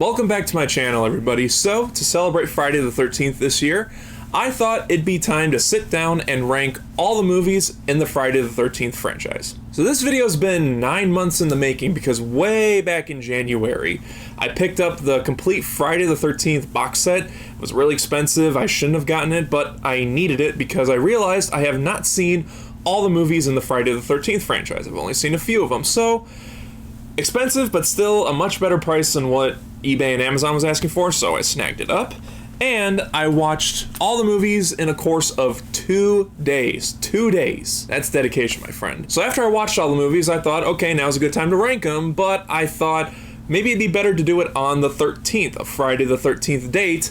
Welcome back to my channel, everybody. So, to celebrate Friday the 13th this year, I thought it'd be time to sit down and rank all the movies in the Friday the 13th franchise. So this video's been 9 months in the making because way back in January, I picked up the complete Friday the 13th box set. It was really expensive, I shouldn't have gotten it, but I needed it because I realized I have not seen all the movies in the Friday the 13th franchise. I've only seen a few of them, so expensive, but still a much better price than what eBay and Amazon was asking for, so I snagged it up. And I watched all the movies in a course of 2 days. 2 days. That's dedication, my friend. So after I watched all the movies, I thought, okay, now's a good time to rank them, but I thought maybe it'd be better to do it on the 13th, a Friday the 13th date.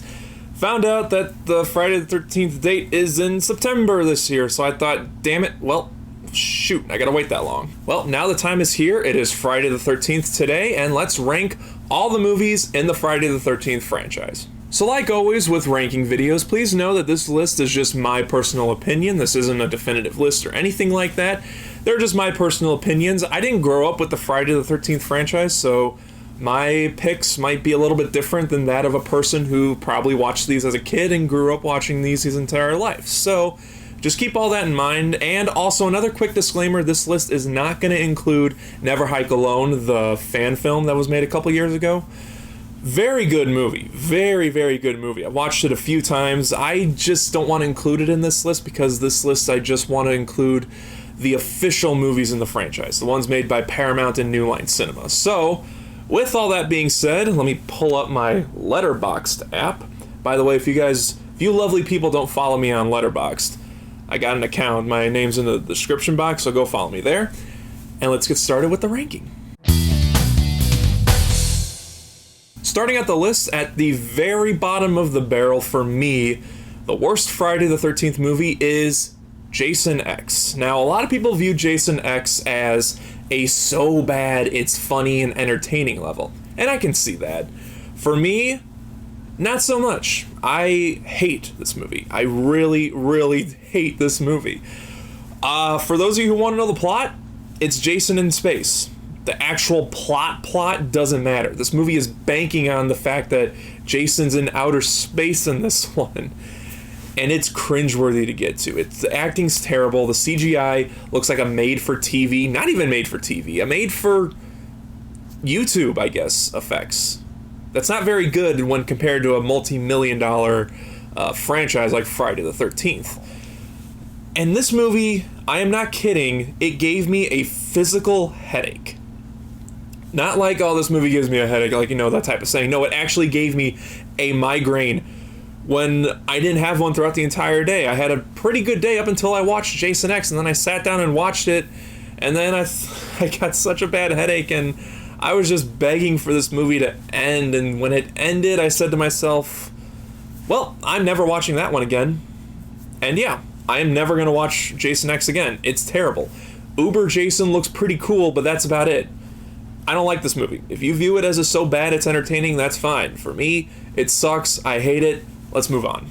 Found out that the Friday the 13th date is in September this year, so I thought, damn it, well, shoot, I gotta wait that long. Well, now the time is here. It is Friday the 13th today, and let's rank all the movies in the Friday the 13th franchise. So like always with ranking videos, please know that this list is just my personal opinion. This isn't a definitive list or anything like that. They're just my personal opinions. I didn't grow up with the Friday the 13th franchise, so my picks might be a little bit different than that of a person who probably watched these as a kid and grew up watching these his entire life. So just keep all that in mind. And also another quick disclaimer, this list is not going to include Never Hike Alone, the fan film that was made a couple years ago. Very good movie. Very, very good movie. I watched it a few times. I just don't want to include it in this list because this list I just want to include the official movies in the franchise, the ones made by Paramount and New Line Cinema. So, with all that being said, let me pull up my Letterboxd app. By the way, if you lovely people don't follow me on Letterboxd, I got an account. My name's in the description box, so go follow me there. And let's get started with the ranking. Starting at the list, at the very bottom of the barrel for me, the worst Friday the 13th movie is Jason X. Now, a lot of people view Jason X as a so bad it's funny and entertaining level, and I can see that. For me, not so much. I hate this movie. I really, really hate this movie. For those of you who want to know the plot, it's Jason in space. The actual plot doesn't matter. This movie is banking on the fact that Jason's in outer space in this one. And it's cringeworthy to get to. The acting's terrible. The CGI looks like a made-for-TV, not even made-for-TV, a made-for-YouTube, I guess, effects. That's not very good when compared to a multi-million-dollar franchise like Friday the 13th. And this movie, I am not kidding, it gave me a physical headache. Not like, oh, this movie gives me a headache, like, you know, that type of saying. No, it actually gave me a migraine when I didn't have one throughout the entire day. I had a pretty good day up until I watched Jason X, and then I sat down and watched it, and then I got such a bad headache, and I was just begging for this movie to end, and when it ended, I said to myself, well, I'm never watching that one again. And yeah, I am never going to watch Jason X again. It's terrible. Uber Jason looks pretty cool, but that's about it. I don't like this movie. If you view it as a so bad it's entertaining, that's fine. For me, it sucks. I hate it. Let's move on.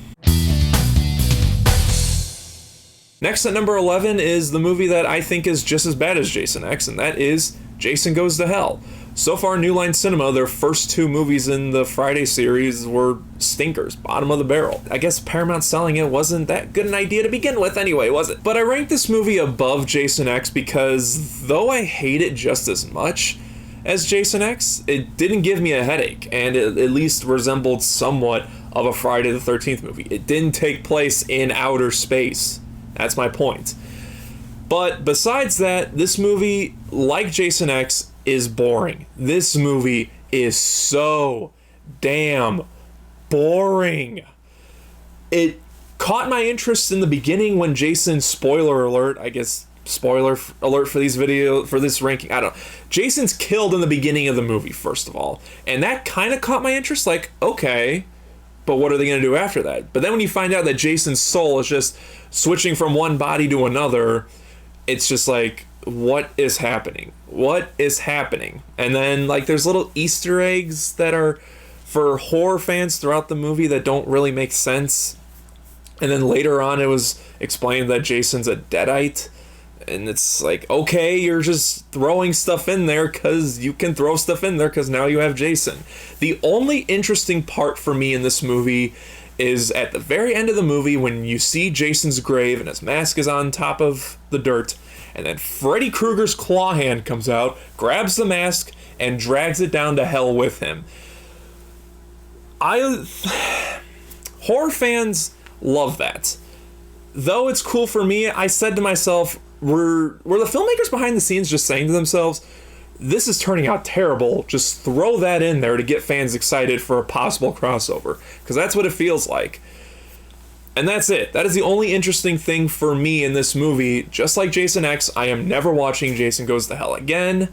Next at number 11 is the movie that I think is just as bad as Jason X, and that is Jason Goes to Hell. So far, New Line Cinema, their first two movies in the Friday series were stinkers, bottom of the barrel. I guess Paramount selling it wasn't that good an idea to begin with anyway, was it? But I ranked this movie above Jason X because though I hate it just as much as Jason X, it didn't give me a headache, and it at least resembled somewhat of a Friday the 13th movie. It didn't take place in outer space. That's my point. But besides that, this movie, like Jason X, is boring. This movie is so damn boring. It caught my interest in the beginning when Jason, spoiler alert, I guess, spoiler alert for this ranking, I don't know. Jason's killed in the beginning of the movie, first of all. And that kind of caught my interest, like, okay, but what are they going to do after that? But then when you find out that Jason's soul is just switching from one body to another, it's just like, what is happening? What is happening? And then, like, there's little Easter eggs that are for horror fans throughout the movie that don't really make sense. And then later on, it was explained that Jason's a Deadite. And it's like, okay, you're just throwing stuff in there because you can throw stuff in there because now you have Jason. The only interesting part for me in this movie is at the very end of the movie when you see Jason's grave and his mask is on top of the dirt, and then Freddy Krueger's claw hand comes out, grabs the mask, and drags it down to hell with him. Horror fans love that. Though it's cool for me, I said to myself, were the filmmakers behind the scenes just saying to themselves, this is turning out terrible, just throw that in there to get fans excited for a possible crossover? Because that's what it feels like. And that's it. That is the only interesting thing for me in this movie. Just like Jason X, I am never watching Jason Goes to Hell again.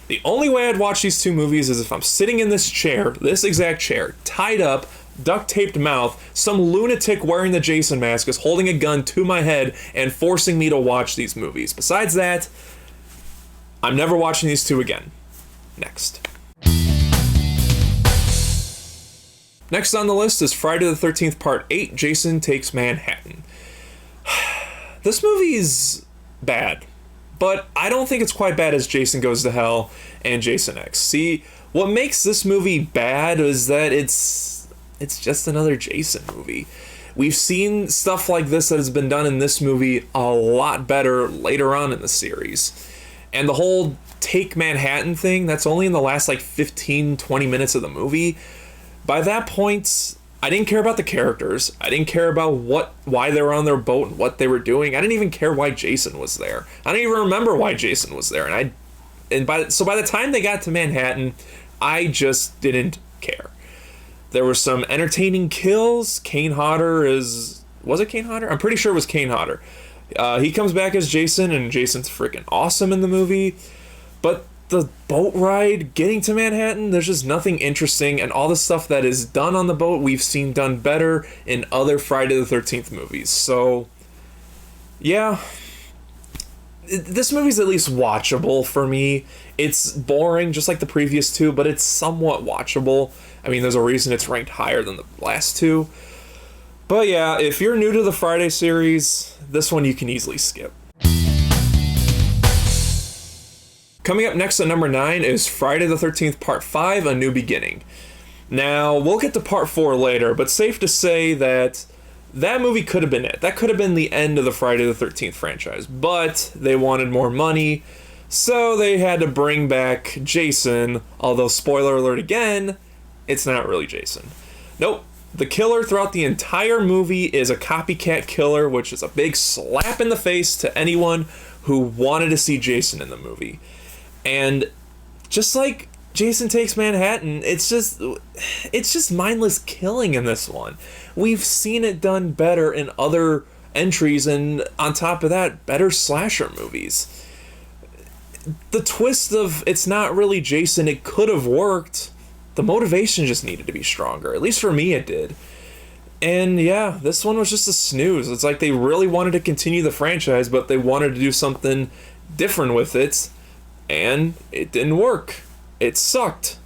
The only way I'd watch these two movies is if I'm sitting in this chair, this exact chair, tied up, duct-taped mouth, some lunatic wearing the Jason mask is holding a gun to my head and forcing me to watch these movies. Besides that, I'm never watching these two again. Next. Next on the list is Friday the 13th Part 8, Jason Takes Manhattan. This movie's bad, but I don't think it's quite bad as Jason Goes to Hell and Jason X. See, what makes this movie bad is that it's just another Jason movie. We've seen stuff like this that has been done in this movie a lot better later on in the series. And the whole Take Manhattan thing, that's only in the last like 15, 20 minutes of the movie. By that point, I didn't care about the characters. I didn't care about why they were on their boat and what they were doing. I didn't even care why Jason was there. I don't even remember why Jason was there. By the time they got to Manhattan, I just didn't care. There were some entertaining kills. Kane Hodder was it Kane Hodder? I'm pretty sure it was Kane Hodder. He comes back as Jason, and Jason's freaking awesome in the movie. But the boat ride, getting to Manhattan, there's just nothing interesting, and all the stuff that is done on the boat, we've seen done better in other Friday the 13th movies. So, yeah. This movie's at least watchable for me. It's boring, just like the previous two, but it's somewhat watchable. I mean, there's a reason it's ranked higher than the last two. But yeah, if you're new to the Friday series, this one you can easily skip. Coming up next at number 9 is Friday the 13th Part 5, A New Beginning. Now, we'll get to Part 4 later, but safe to say that movie could have been it. That could have been the end of the Friday the 13th franchise, but they wanted more money, so they had to bring back Jason, although spoiler alert again, it's not really Jason. Nope. The killer throughout the entire movie is a copycat killer, which is a big slap in the face to anyone who wanted to see Jason in the movie. And just like Jason Takes Manhattan, it's just mindless killing in this one. We've seen it done better in other entries, and on top of that, better slasher movies. The twist of it's not really Jason, it could have worked. The motivation just needed to be stronger. At least for me, it did. And yeah, this one was just a snooze. It's like they really wanted to continue the franchise, but they wanted to do something different with it, and it didn't work. It sucked.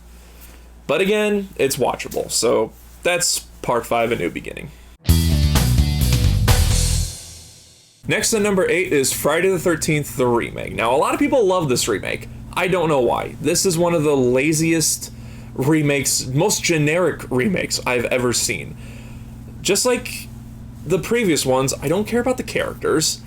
But again, it's watchable. So that's Part 5, A New Beginning. Next at number 8 is Friday the 13th, the remake. Now, a lot of people love this remake. I don't know why. This is one of the laziest remakes, most generic remakes I've ever seen. Just like the previous ones, I don't care about the characters.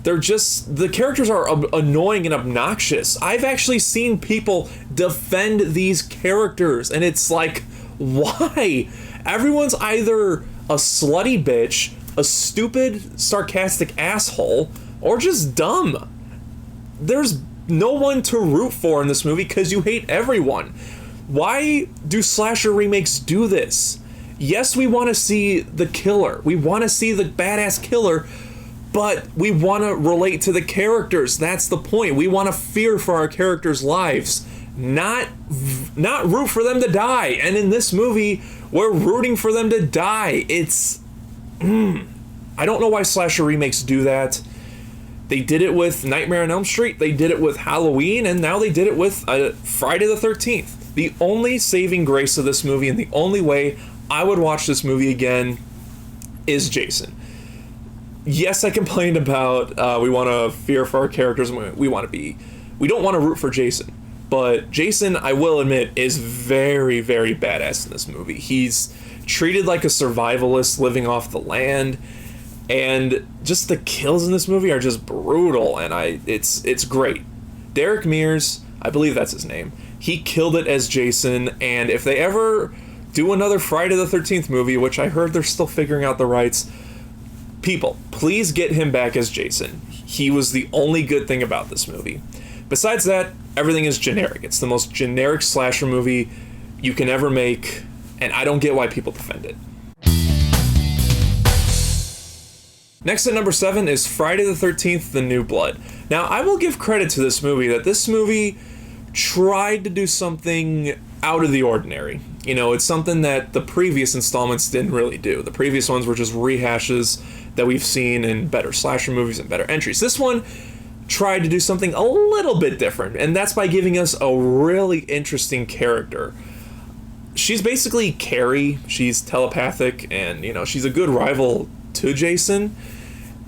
The characters are annoying and obnoxious. I've actually seen people defend these characters, and it's like, why? Everyone's either a slutty bitch, a stupid, sarcastic asshole, or just dumb. There's no one to root for in this movie because you hate everyone. Why do slasher remakes do this? Yes, we want to see the killer. We want to see the badass killer, but we want to relate to the characters. That's the point. We want to fear for our characters' lives, not root for them to die. And in this movie, we're rooting for them to die. I don't know why slasher remakes do that. They did it with Nightmare on Elm Street, they did it with Halloween, and now they did it with Friday the 13th. The only saving grace of this movie, and the only way I would watch this movie again, is Jason. yes, I complained about we want to fear for our characters, and we don't want to root for Jason. But Jason, I will admit, is very, very badass in this movie. He's treated like a survivalist living off the land, and just the kills in this movie are just brutal, and it's great. Derek Mears, I believe that's his name, he killed it as Jason, and if they ever do another Friday the 13th movie, which I heard they're still figuring out the rights, people, please get him back as Jason. He was the only good thing about this movie. Besides that, everything is generic. It's the most generic slasher movie you can ever make, and I don't get why people defend it. Next at number 7 is Friday the 13th, The New Blood. Now, I will give credit to this movie that this movie tried to do something out of the ordinary. You know, it's something that the previous installments didn't really do. The previous ones were just rehashes that we've seen in better slasher movies and better entries. This one tried to do something a little bit different, and that's by giving us a really interesting character. She's basically Carrie. She's telepathic, and, you know, she's a good rival to Jason,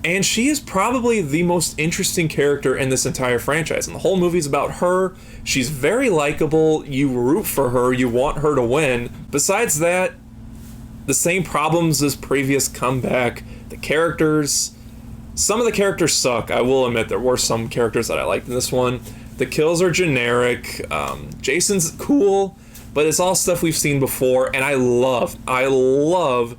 and she is probably the most interesting character in this entire franchise, and the whole movie's about her. She's very likable. You root for her. You want her to win. Besides that, the same problems as previous comeback. The characters, some of the characters suck. I will admit there were some characters that I liked in this one. The kills are generic. Jason's cool, but it's all stuff we've seen before, and I love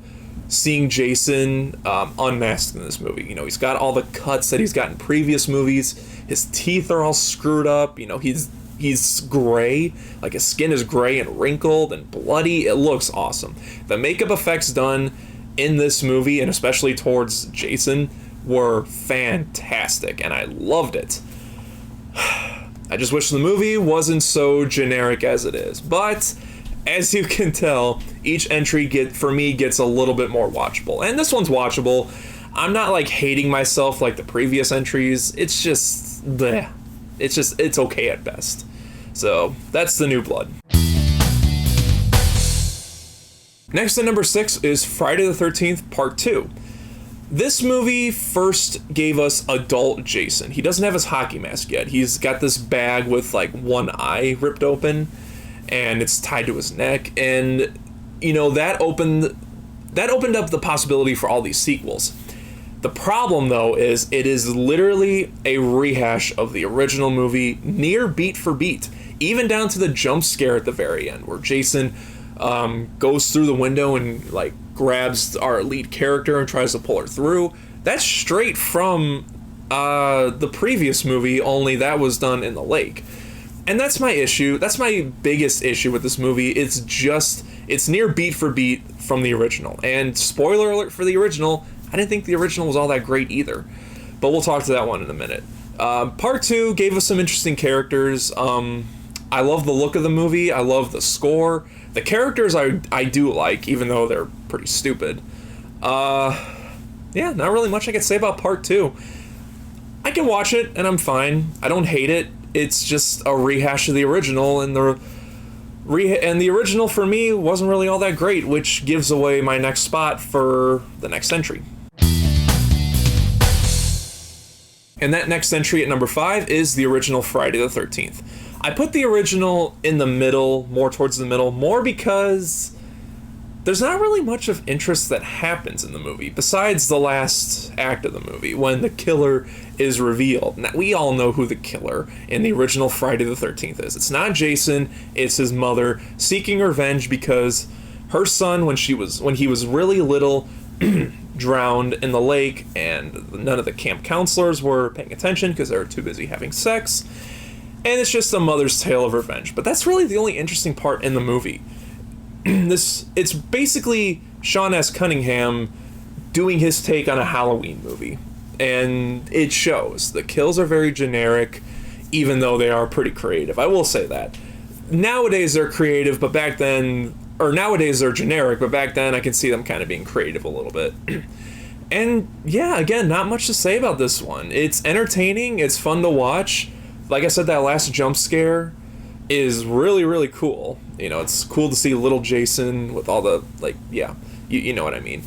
seeing Jason unmasked in this movie. You know, he's got all the cuts that he's got in previous movies. His teeth are all screwed up. You know, he's gray. Like, his skin is gray and wrinkled and bloody. It looks awesome. The makeup effects done in this movie, and especially towards Jason, were fantastic, and I loved it. I just wish the movie wasn't so generic as it is. But as you can tell, each entry for me gets a little bit more watchable. And this one's watchable. I'm not like hating myself like the previous entries. It's just bleh. It's okay at best. So that's The New Blood. Next at number 6 is Friday the 13th Part 2. This movie first gave us adult Jason. He doesn't have his hockey mask yet. He's got this bag with like one eye ripped open, and it's tied to his neck, and you know, that opened up the possibility for all these sequels. The problem, though, is it is literally a rehash of the original movie, near beat for beat, even down to the jump scare at the very end, where Jason goes through the window and like grabs our lead character and tries to pull her through. That's straight from the previous movie, only that was done in the lake. And that's my issue. That's my biggest issue with this movie. It's near beat for beat from the original. And spoiler alert for the original, I didn't think the original was all that great either. But we'll talk to that one in a minute. Part 2 gave us some interesting characters. I love the look of the movie. I love the score. The characters I do like, even though they're pretty stupid. Yeah, not really much I could say about Part 2. I can watch it, and I'm fine. I don't hate it. It's just a rehash of the original, and the original for me wasn't really all that great, which gives away my next spot for the next entry. And that next entry at number 5 is the original Friday the 13th. I put the original in the middle, more towards the middle, more because there's not really much of interest that happens in the movie, besides the last act of the movie, when the killer is revealed. Now, we all know who the killer in the original Friday the 13th is. It's not Jason, it's his mother, seeking revenge because her son, when he was really little, drowned in the lake, and none of the camp counselors were paying attention because they were too busy having sex. And it's just a mother's tale of revenge. But that's really the only interesting part in the movie. It's basically Sean S. Cunningham doing his take on a Halloween movie. And it shows. The kills are very generic, even though they are pretty creative. I will say that. Nowadays they're creative, but back then... Or nowadays they're generic, but back then I can see them kind of being creative a little bit. And yeah, again, not much to say about this one. It's entertaining, it's fun to watch. Like I said, that last jump scare is really, really cool. You know, it's cool to see little Jason with all the, like, yeah, you know what I mean.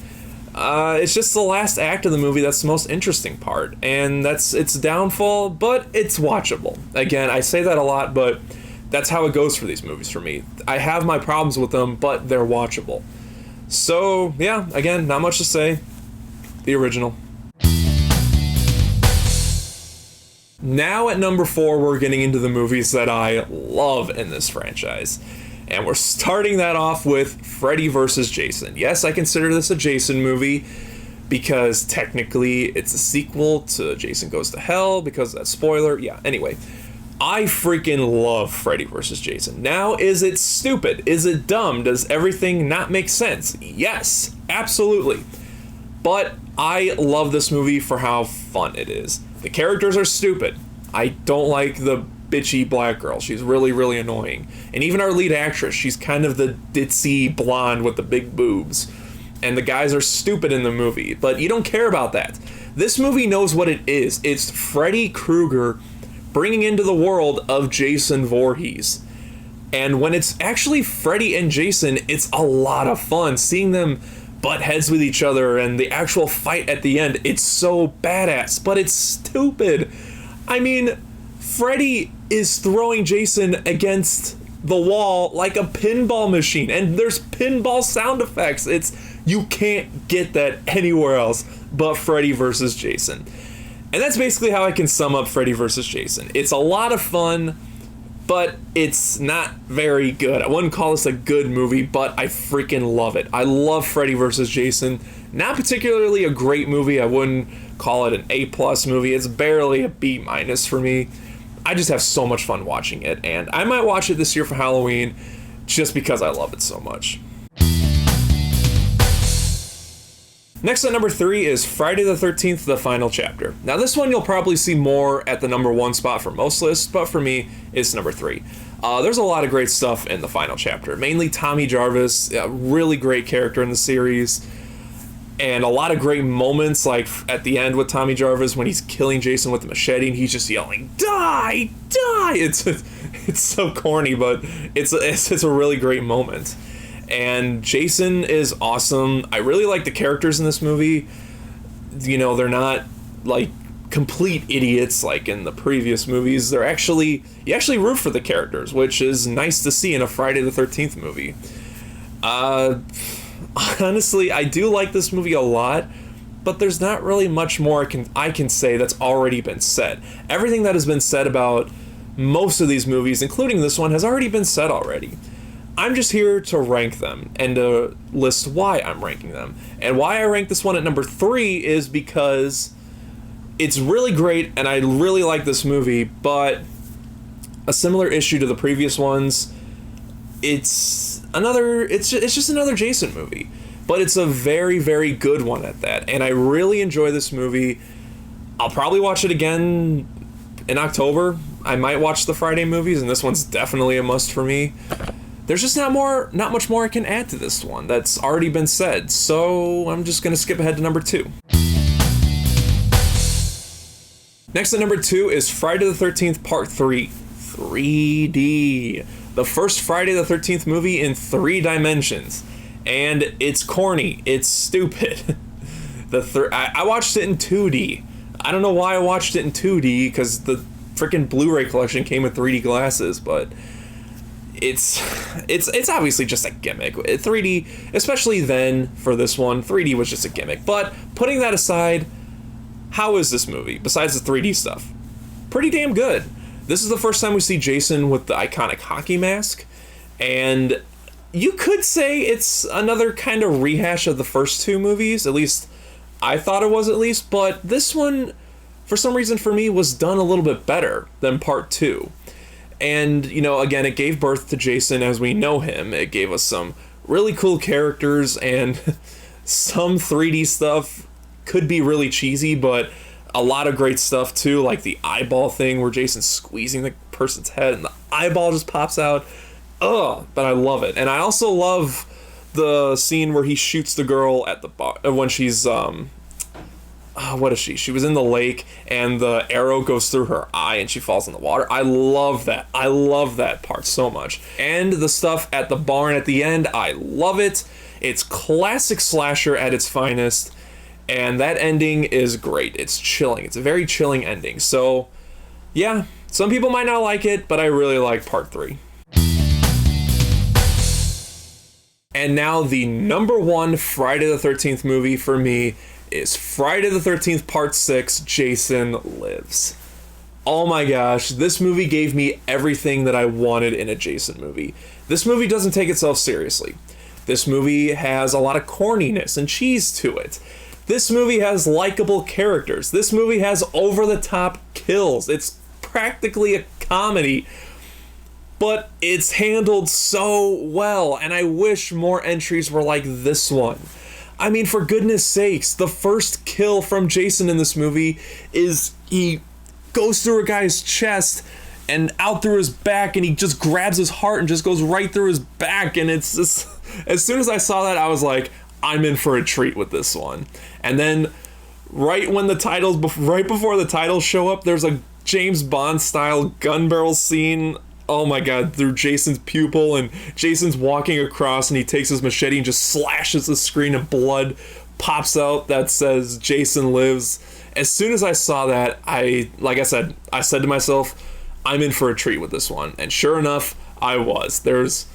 It's just the last act of the movie that's the most interesting part, and that's its downfall, but it's watchable. Again, I say that a lot, but that's how it goes for these movies for me. I have my problems with them, but they're watchable. So, yeah, again, not much to say. The original. Now at number 4, we're getting into the movies that I love in this franchise. And we're starting that off with Freddy vs. Jason. Yes, I consider this a Jason movie because technically it's a sequel to Jason Goes to Hell because of that spoiler. Yeah, anyway. I freaking love Freddy vs. Jason. Now, is it stupid? Is it dumb? Does everything not make sense? Yes, absolutely. But I love this movie for how fun it is. The characters are stupid. I don't like the bitchy black girl. She's really, really annoying. And even our lead actress, she's kind of the ditzy blonde with the big boobs. And the guys are stupid in the movie, but you don't care about that. This movie knows what it is. It's Freddy Krueger bringing into the world of Jason Voorhees. And when it's actually Freddy and Jason, it's a lot of fun seeing them butt heads with each other, and the actual fight at the end, it's so badass, but it's stupid. I mean, Freddy is throwing Jason against the wall like a pinball machine, and there's pinball sound effects. You can't get that anywhere else but Freddy vs. Jason. And that's basically how I can sum up Freddy vs. Jason. It's a lot of fun, but it's not very good. I wouldn't call this a good movie, but I freaking love it. I love Freddy vs. Jason. Not particularly a great movie. I wouldn't call it an A+ movie. It's barely a B- for me. I just have so much fun watching it, and I might watch it this year for Halloween just because I love it so much. Next at number 3 is Friday the 13th, The Final Chapter. Now this one you'll probably see more at the number 1 spot for most lists, but for me, it's number 3. There's a lot of great stuff in The Final Chapter, mainly Tommy Jarvis, a really great character in the series, and a lot of great moments, like at the end with Tommy Jarvis when he's killing Jason with the machete and he's just yelling, "Die! Die!" It's so corny, but it's a really great moment. And Jason is awesome. I really like the characters in this movie. You know, they're not like complete idiots like in the previous movies. You actually root for the characters, which is nice to see in a Friday the 13th movie. Honestly, I do like this movie a lot, but there's not really much more I can say that's already been said. Everything that has been said about most of these movies, including this one, has already been said already. I'm just here to rank them and to list why I'm ranking them. And why I rank this one at number 3 is because it's really great and I really like this movie, but a similar issue to the previous ones, it's just another Jason movie. But it's a very, very good one at that. And I really enjoy this movie. I'll probably watch it again in October. I might watch the Friday movies, and this one's definitely a must for me. There's just not much more I can add to this one that's already been said, so I'm just gonna skip ahead to number 2. Next at number 2 is Friday the 13th Part 3, 3D. The first Friday the 13th movie in 3 dimensions. And it's corny, it's stupid. I watched it in 2D. I don't know why I watched it in 2D, because the freaking Blu-ray collection came with 3D glasses, but it's obviously just a gimmick. 3D, especially then for this one, 3D was just a gimmick. But putting that aside, how is this movie, besides the 3D stuff? Pretty damn good. This is the first time we see Jason with the iconic hockey mask, and you could say it's another kind of rehash of the first 2 movies, at least I thought it was at least, but this one, for some reason for me, was done a little bit better than Part 2. And, you know, again, it gave birth to Jason as we know him. It gave us some really cool characters, and some 3D stuff could be really cheesy, but a lot of great stuff too, like the eyeball thing where Jason's squeezing the person's head and the eyeball just pops out. Ugh, but I love it. And I also love the scene where he shoots the girl at the bar when she's what is she? She was in the lake and the arrow goes through her eye and she falls in the water. I love that. I love that part so much. And the stuff at the barn at the end, I love it. It's classic slasher at its finest, and that ending is great. It's chilling. It's a very chilling ending. So, yeah, some people might not like it, but I really like part 3. And now the number 1 Friday the 13th movie for me is Friday the 13th Part 6, Jason Lives. Oh my gosh, this movie gave me everything that I wanted in a Jason movie. This movie doesn't take itself seriously. This movie has a lot of corniness and cheese to it. This movie has likable characters. This movie has over-the-top kills. It's practically a comedy, but it's handled so well, and I wish more entries were like this one. I mean, for goodness sakes, the first kill from Jason in this movie is he goes through a guy's chest and out through his back, and he just grabs his heart and just goes right through his back, and it's just, as soon as I saw that, I was like, I'm in for a treat with this one. And then right before the titles show up, there's a James Bond style gun barrel scene, oh my god, through Jason's pupil, and Jason's walking across and he takes his machete and just slashes the screen, and blood pops out that says Jason Lives. As soon as I saw that, I said to myself, I'm in for a treat with this one. And sure enough, I was. There's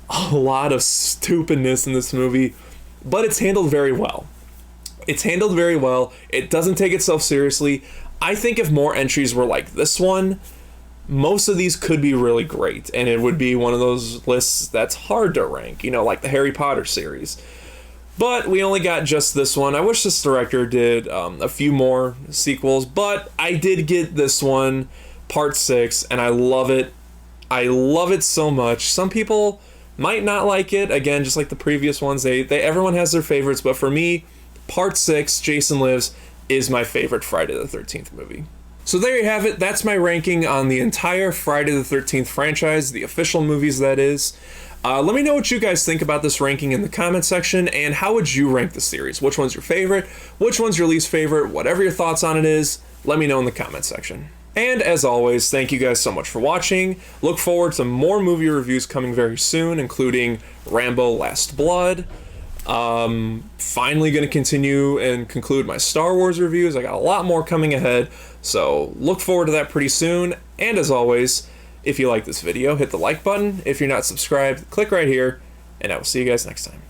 a lot of stupidness in this movie, but it's handled very well. It's handled very well. It doesn't take itself seriously. I think if more entries were like this one, most of these could be really great, and it would be one of those lists that's hard to rank, like the Harry Potter series. But we only got just this one. I wish this director did a few more sequels, but I did get this one, Part 6, and I love it. I love it so much. Some people might not like it. Again, just like the previous ones, everyone has their favorites, but for me, Part 6, Jason Lives, is my favorite Friday the 13th movie. So there you have it. That's my ranking on the entire Friday the 13th franchise, the official movies that is. Let me know what you guys think about this ranking in the comment section, and how would you rank the series? Which one's your favorite? Which one's your least favorite? Whatever your thoughts on it is, let me know in the comment section. And as always, thank you guys so much for watching. Look forward to more movie reviews coming very soon, including Rambo Last Blood. Finally going to continue and conclude my Star Wars reviews. I got a lot more coming ahead, so look forward to that pretty soon. And as always, if you like this video, hit the like button. If you're not subscribed, click right here, and I will see you guys next time.